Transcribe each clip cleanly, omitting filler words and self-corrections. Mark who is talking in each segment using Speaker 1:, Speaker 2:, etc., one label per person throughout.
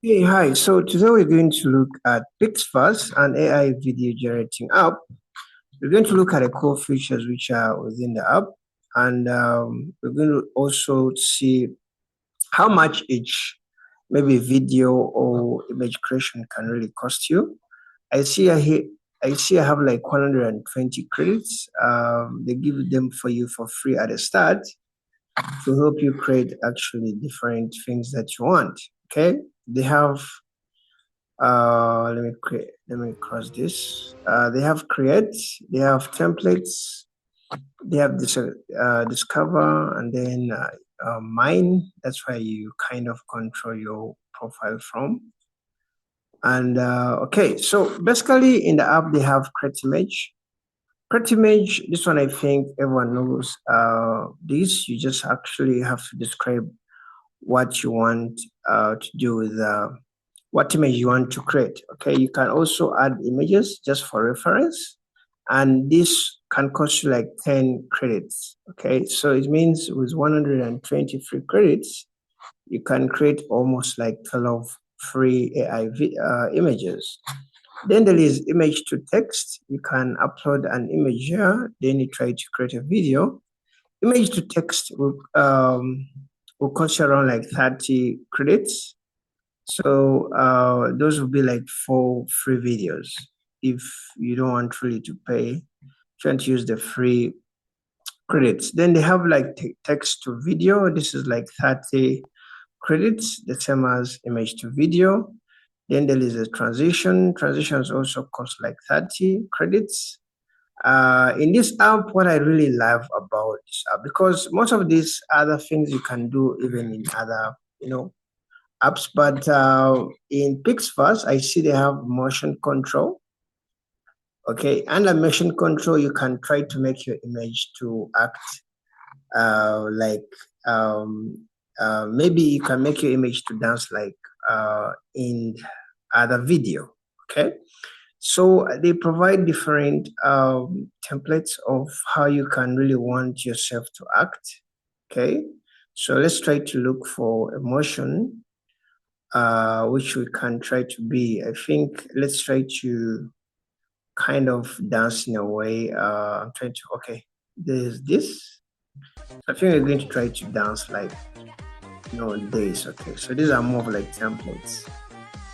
Speaker 1: Hey, hi. So today we're going to look at PixVerse, an AI video generating app. We're going to look at the core features which are within the app, and we're going to also see how much each maybe video or image creation can really cost you. I see I here. I see I have like 120 credits. They give them for you for free at the start to help you create actually different things that you want. Okay, they have let me cross this. They have create, they have templates, they have this discover, and then mine. That's why you kind of control your profile from. And okay, so basically in the app they have create image. Create image, this one I think everyone knows. This you just actually have to describe what you want to do with what image you want to create. Okay, you can also add images just for reference, and this can cost you like 10 credits. Okay, so it means with 120 free credits, you can create almost like 12 free AI images. Then there is image to text. You can upload an image here, then you try to create a video. Image to text will cost you around like 30 credits. So those will be like 4 free videos if you don't want really to pay, trying to use the free credits. Then they have like text to video. This is like 30 credits, the same as image to video. Then there is a transition. Transitions also cost like 30 credits. In this app, what I really love about this app, because most of these other things you can do even in other, apps, but in PixVerse, I see they have motion control. Okay, under motion control, you can try to make your image to act like maybe you can make your image to dance like in other video. Okay, so they provide different templates of how you can really want yourself to act. Okay, so let's try to look for emotion, which we can try to be. I think let's try to kind of dance in a way. I'm trying to, okay, there's this. I think we're going to try to dance like, this. Okay, so these are more of like templates.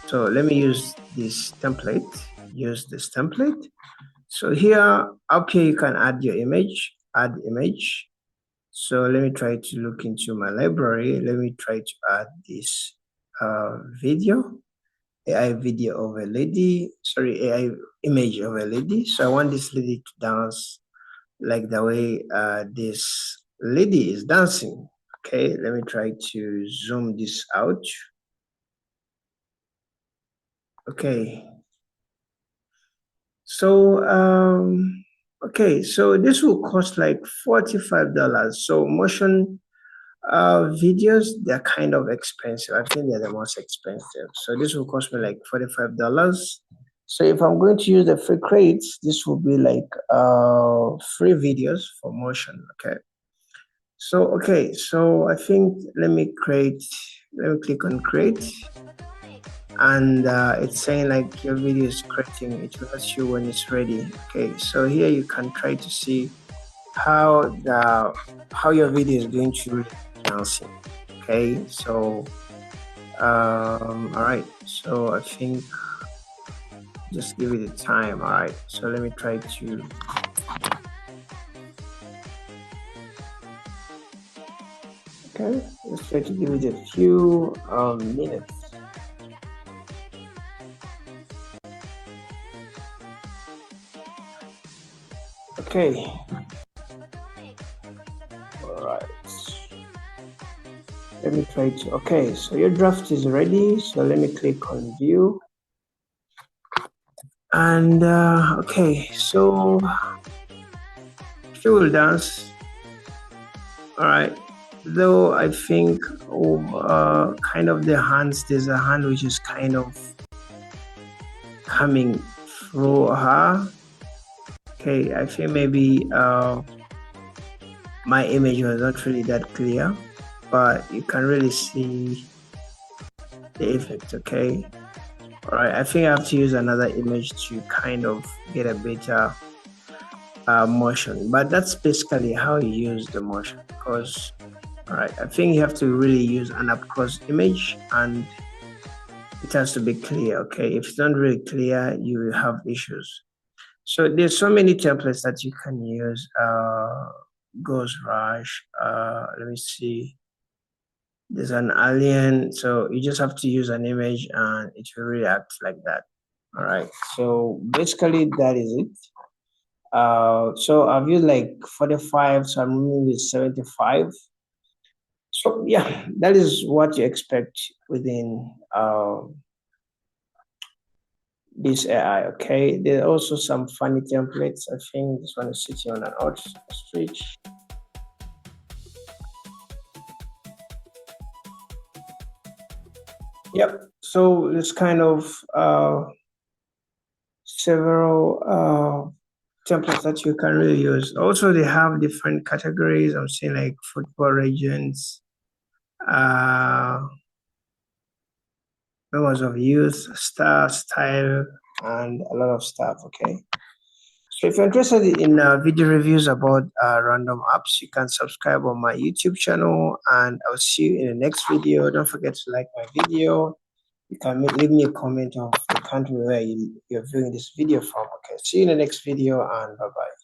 Speaker 1: So let me use this template. Use this template. So here, up here, you can add your image, add image. So let me try to look into my library. Let me try to add this video. AI video of a lady, sorry, AI image of a lady. So I want this lady to dance like the way this lady is dancing. Okay, let me try to zoom this out. Okay. So, okay, so this will cost like $45. So motion videos, they're kind of expensive. I think they're the most expensive. So this will cost me like $45. So if I'm going to use the free credits, this will be like free videos for motion. Okay. So okay, so I think let me click on create, and it's saying like your video is creating. It will ask you when it's ready. Okay, so here you can try to see how your video is going to really dancing. Okay, so all right, so I think just give it a time. All right, so let me try to, okay, let's try to give it a few minutes. Okay, all right, let me try to, okay, so your draft is ready, so let me click on view. And okay, so she will dance. All right, though I think kind of the hands, there's a hand which is kind of coming through her. Okay, I think maybe my image was not really that clear, but you can really see the effect. Okay. All right. I think I have to use another image to kind of get a better motion, but that's basically how you use the motion. Because, all right, I think you have to really use an up close image, and it has to be clear. Okay. If it's not really clear, you will have issues. So there's so many templates that you can use. Ghost Rush. Let me see. There's an alien, so you just have to use an image and it will react like that. All right. So basically that is it. So I've used like 45, so I'm moving with 75. So yeah, that is what you expect within this AI. Okay. There are also some funny templates. I think this one is sitting on an ostrich. Yep. So it's kind of several templates that you can really use. Also, they have different categories. I'm seeing like football regions, members of youth, star, style, and a lot of stuff. Okay. So if you're interested in video reviews about random apps, you can subscribe on my YouTube channel, and I'll see you in the next video. Don't forget to like my video. You can leave me a comment of the country where you're viewing this video from. Okay, see you in the next video, and bye-bye.